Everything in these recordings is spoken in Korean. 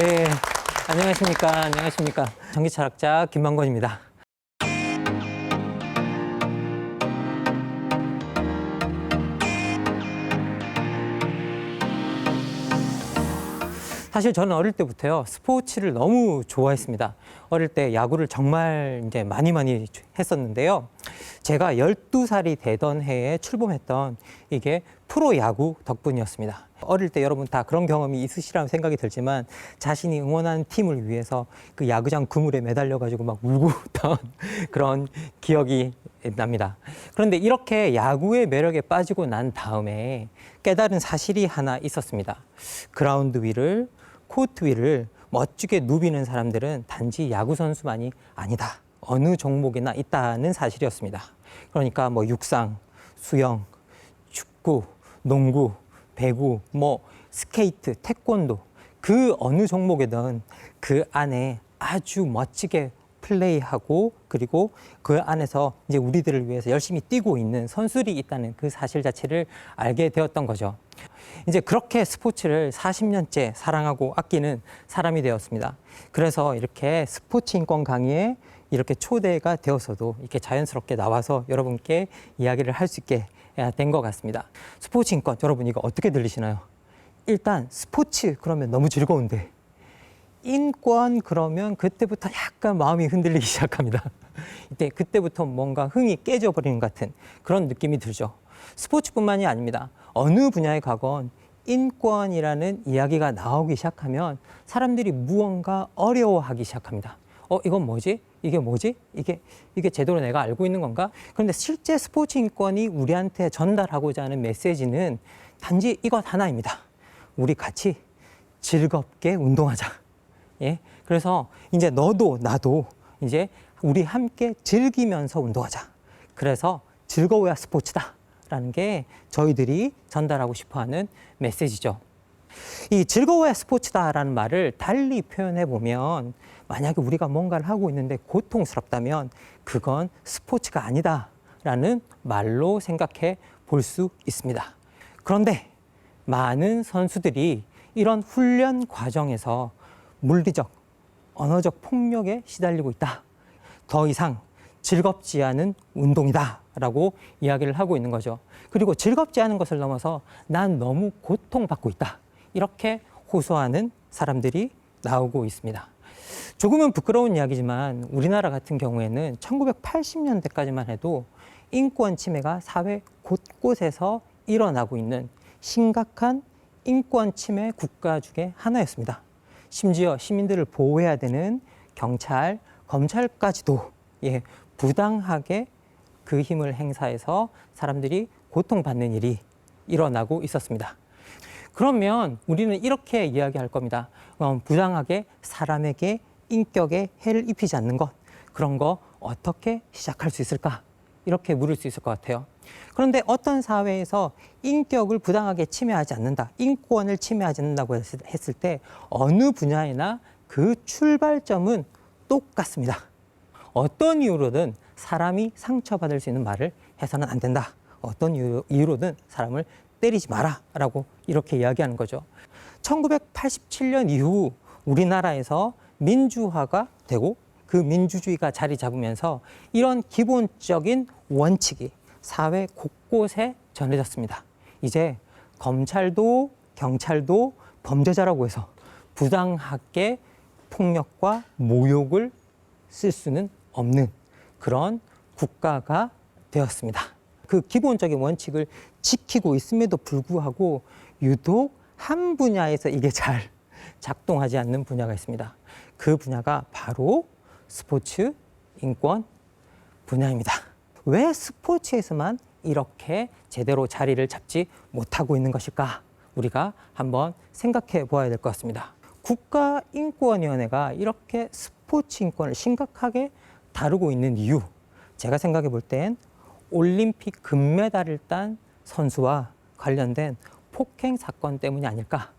네, 안녕하십니까. 안녕하십니까. 전기철학자 김만권입니다. 사실 저는 어릴 때부터요, 스포츠를 너무 좋아했습니다. 어릴 때 야구를 정말 이제 많이 했었는데요. 제가 12살이 되던 해에 출범했던 이게 프로야구 덕분이었습니다. 어릴 때 여러분 다 그런 경험이 있으시라는 생각이 들지만 자신이 응원하는 팀을 위해서 그 야구장 그물에 매달려가지고 막 울고 웃던 그런 기억이 납니다. 그런데 이렇게 야구의 매력에 빠지고 난 다음에 깨달은 사실이 하나 있었습니다. 그라운드 위를 코트 위를 멋지게 누비는 사람들은 단지 야구 선수만이 아니다. 어느 종목이나 있다는 사실이었습니다. 그러니까 뭐 육상, 수영, 축구, 농구, 배구, 뭐 스케이트, 태권도 그 어느 종목이든 그 안에 아주 멋지게 플레이하고 그리고 그 안에서 이제 우리들을 위해서 열심히 뛰고 있는 선수들이 있다는 그 사실 자체를 알게 되었던 거죠. 이제 그렇게 스포츠를 40년째 사랑하고 아끼는 사람이 되었습니다. 그래서 이렇게 스포츠 인권 강의에 이렇게 초대가 되어서도 이렇게 자연스럽게 나와서 여러분께 이야기를 할 수 있게 된 것 같습니다. 스포츠 인권, 여러분 이거 어떻게 들리시나요? 일단 스포츠 그러면 너무 즐거운데 인권 그러면 그때부터 약간 마음이 흔들리기 시작합니다. 그때부터 뭔가 흥이 깨져버리는 것 같은 그런 느낌이 들죠. 스포츠뿐만이 아닙니다. 어느 분야에 가건 인권이라는 이야기가 나오기 시작하면 사람들이 무언가 어려워하기 시작합니다. 이건 뭐지? 이게 뭐지? 이게 제대로 내가 알고 있는 건가? 그런데 실제 스포츠 인권이 우리한테 전달하고자 하는 메시지는 단지 이것 하나입니다. 우리 같이 즐겁게 운동하자. 예? 그래서 이제 너도 나도 이제 우리 함께 즐기면서 운동하자. 그래서 즐거워야 스포츠다. 라는 게 저희들이 전달하고 싶어 하는 메시지죠. 이 즐거워야 스포츠다라는 말을 달리 표현해 보면 만약에 우리가 뭔가를 하고 있는데 고통스럽다면 그건 스포츠가 아니다라는 말로 생각해 볼 수 있습니다. 그런데 많은 선수들이 이런 훈련 과정에서 물리적, 언어적 폭력에 시달리고 있다. 더 이상 즐겁지 않은 운동이다라고 이야기를 하고 있는 거죠. 그리고 즐겁지 않은 것을 넘어서 난 너무 고통받고 있다. 이렇게 호소하는 사람들이 나오고 있습니다. 조금은 부끄러운 이야기지만 우리나라 같은 경우에는 1980년대까지만 해도 인권 침해가 사회 곳곳에서 일어나고 있는 심각한 인권 침해 국가 중에 하나였습니다. 심지어 시민들을 보호해야 되는 경찰, 검찰까지도 부당하게 그 힘을 행사해서 사람들이 고통받는 일이 일어나고 있었습니다. 그러면 우리는 이렇게 이야기할 겁니다. 부당하게 사람에게 인격에 해를 입히지 않는 것, 그런 거 어떻게 시작할 수 있을까? 이렇게 물을 수 있을 것 같아요. 그런데 어떤 사회에서 인격을 부당하게 침해하지 않는다, 인권을 침해하지 않는다고 했을 때 어느 분야에나 그 출발점은 똑같습니다. 어떤 이유로든 사람이 상처받을 수 있는 말을 해서는 안 된다. 어떤 이유로든 사람을 때리지 마라 라고 이렇게 이야기하는 거죠. 1987년 이후 우리나라에서 민주화가 되고 그 민주주의가 자리 잡으면서 이런 기본적인 원칙이 사회 곳곳에 전해졌습니다. 이제 검찰도 경찰도 범죄자라고 해서 부당하게 폭력과 모욕을 쓸 수는 없는 그런 국가가 되었습니다. 그 기본적인 원칙을 지키고 있음에도 불구하고 유독 한 분야에서 이게 잘 작동하지 않는 분야가 있습니다. 그 분야가 바로 스포츠 인권 분야입니다. 왜 스포츠에서만 이렇게 제대로 자리를 잡지 못하고 있는 것일까? 우리가 한번 생각해 보아야 될 것 같습니다. 국가인권위원회가 이렇게 스포츠 인권을 심각하게 다루고 있는 이유, 제가 생각해 볼 땐 올림픽 금메달을 딴 선수와 관련된 폭행 사건 때문이 아닐까.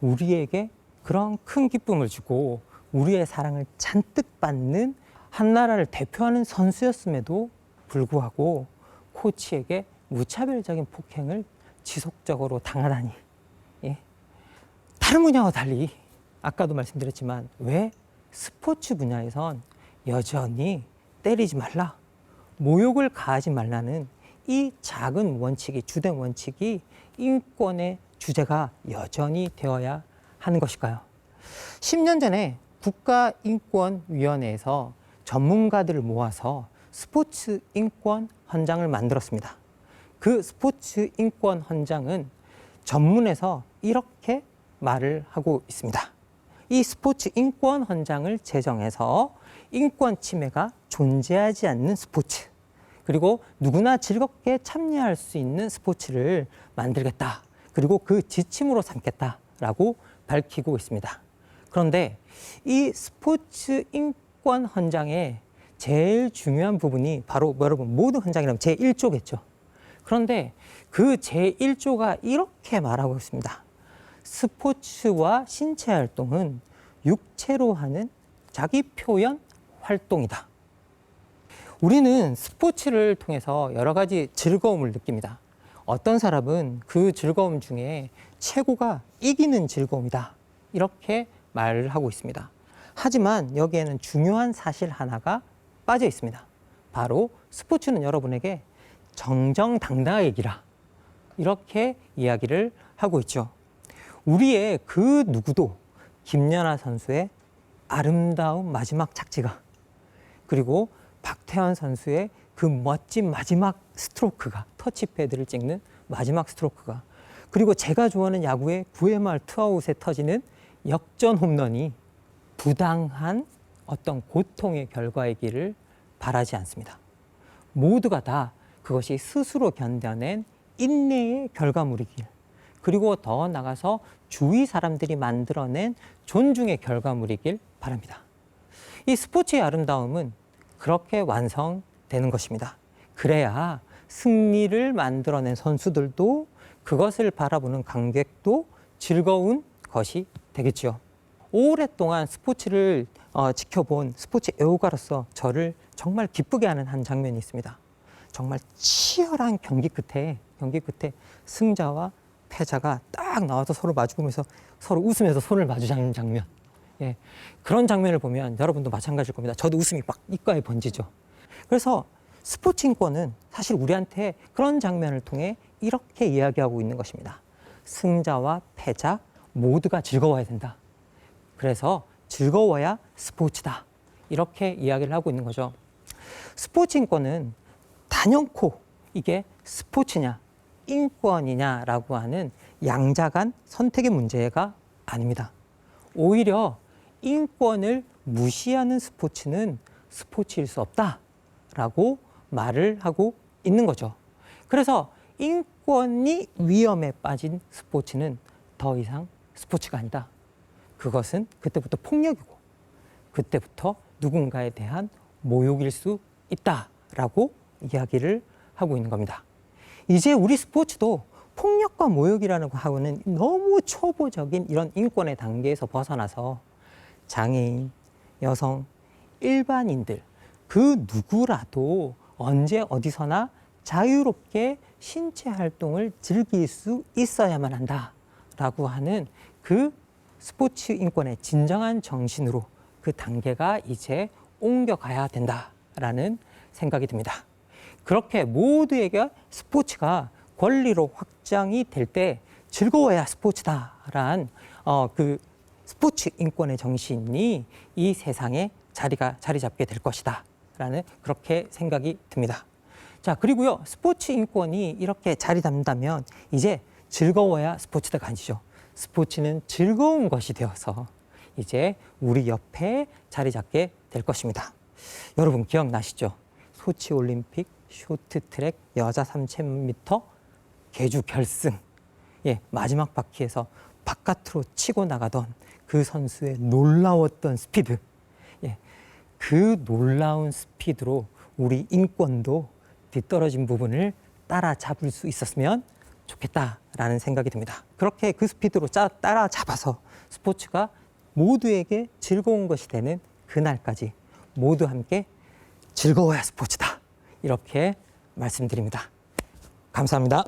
우리에게 그런 큰 기쁨을 주고 우리의 사랑을 잔뜩 받는 한 나라를 대표하는 선수였음에도 불구하고 코치에게 무차별적인 폭행을 지속적으로 당하다니. 다른 분야와 달리 아까도 말씀드렸지만 왜 스포츠 분야에선 여전히 때리지 말라, 모욕을 가하지 말라는 이 작은 원칙이, 주된 원칙이 인권의 주제가 여전히 되어야 하는 것일까요? 10년 전에 국가인권위원회에서 전문가들을 모아서 스포츠 인권 헌장을 만들었습니다. 그 스포츠 인권 헌장은 전문에서 이렇게 말을 하고 있습니다. 이 스포츠 인권 헌장을 제정해서 인권 침해가 존재하지 않는 스포츠, 그리고 누구나 즐겁게 참여할 수 있는 스포츠를 만들겠다. 그리고 그 지침으로 삼겠다라고 밝히고 있습니다. 그런데 이 스포츠 인권 헌장의 제일 중요한 부분이 바로 여러분 모든 헌장이라면 제1조겠죠. 그런데 그 제1조가 이렇게 말하고 있습니다. 스포츠와 신체 활동은 육체로 하는 자기 표현 활동이다. 우리는 스포츠를 통해서 여러 가지 즐거움을 느낍니다. 어떤 사람은 그 즐거움 중에 최고가 이기는 즐거움이다. 이렇게 말을 하고 있습니다. 하지만 여기에는 중요한 사실 하나가 빠져 있습니다. 바로 스포츠는 여러분에게 정정당당하게 이기라. 이렇게 이야기를 하고 있죠. 우리의 그 누구도 김연아 선수의 아름다운 마지막 착지가, 그리고 박태환 선수의 그 멋진 마지막 스트로크가, 터치패드를 찍는 마지막 스트로크가, 그리고 제가 좋아하는 야구의 9회 말 투아웃에 터지는 역전 홈런이 부당한 어떤 고통의 결과이기를 바라지 않습니다. 모두가 다 그것이 스스로 견뎌낸 인내의 결과물이길, 그리고 더 나아가서 주위 사람들이 만들어낸 존중의 결과물이길 바랍니다. 이 스포츠의 아름다움은 그렇게 완성되는 것입니다. 그래야 승리를 만들어낸 선수들도, 그것을 바라보는 관객도 즐거운 것이 되겠죠. 오랫동안 스포츠를 지켜본 스포츠 애호가로서 저를 정말 기쁘게 하는 한 장면이 있습니다. 정말 치열한 경기 끝에 승자와 패자가 딱 나와서 서로 마주보면서 서로 웃으면서 손을 마주잡는 장면. 예, 그런 장면을 보면 여러분도 마찬가지일 겁니다. 저도 웃음이 막 입가에 번지죠. 그래서 스포츠 인권은 사실 우리한테 그런 장면을 통해 이렇게 이야기하고 있는 것입니다. 승자와 패자 모두가 즐거워야 된다. 그래서 즐거워야 스포츠다. 이렇게 이야기를 하고 있는 거죠. 스포츠 인권은 단연코 이게 스포츠냐 인권이냐라고 하는 양자간 선택의 문제가 아닙니다. 오히려 인권을 무시하는 스포츠는 스포츠일 수 없다라고 말을 하고 있는 거죠. 그래서 인권이 위험에 빠진 스포츠는 더 이상 스포츠가 아니다. 그것은 그때부터 폭력이고, 그때부터 누군가에 대한 모욕일 수 있다라고 이야기를 하고 있는 겁니다. 이제 우리 스포츠도 폭력과 모욕이라는 하고는 너무 초보적인 이런 인권의 단계에서 벗어나서 장애인, 여성, 일반인들 그 누구라도 언제 어디서나 자유롭게 신체 활동을 즐길 수 있어야만 한다라고 하는 그 스포츠 인권의 진정한 정신으로 그 단계가 이제 옮겨가야 된다라는 생각이 듭니다. 그렇게 모두에게 스포츠가 권리로 확장이 될 때 즐거워야 스포츠다라는 그 스포츠 인권의 정신이 이 세상에 자리 잡게 될 것이다라는 그렇게 생각이 듭니다. 자, 그리고요, 스포츠 인권이 이렇게 자리 잡는다면 이제 즐거워야 스포츠다가 아니죠. 스포츠는 즐거운 것이 되어서 이제 우리 옆에 자리 잡게 될 것입니다. 여러분 기억나시죠? 소치 올림픽 쇼트트랙 여자 3000m 계주 결승, 예, 마지막 바퀴에서 바깥으로 치고 나가던 그 선수의 놀라웠던 스피드, 예, 그 놀라운 스피드로 우리 인권도 뒤떨어진 부분을 따라잡을 수 있었으면 좋겠다라는 생각이 듭니다. 그렇게 그 스피드로 따라잡아서 스포츠가 모두에게 즐거운 것이 되는 그날까지 모두 함께 즐거워야 스포츠다. 이렇게 말씀드립니다. 감사합니다.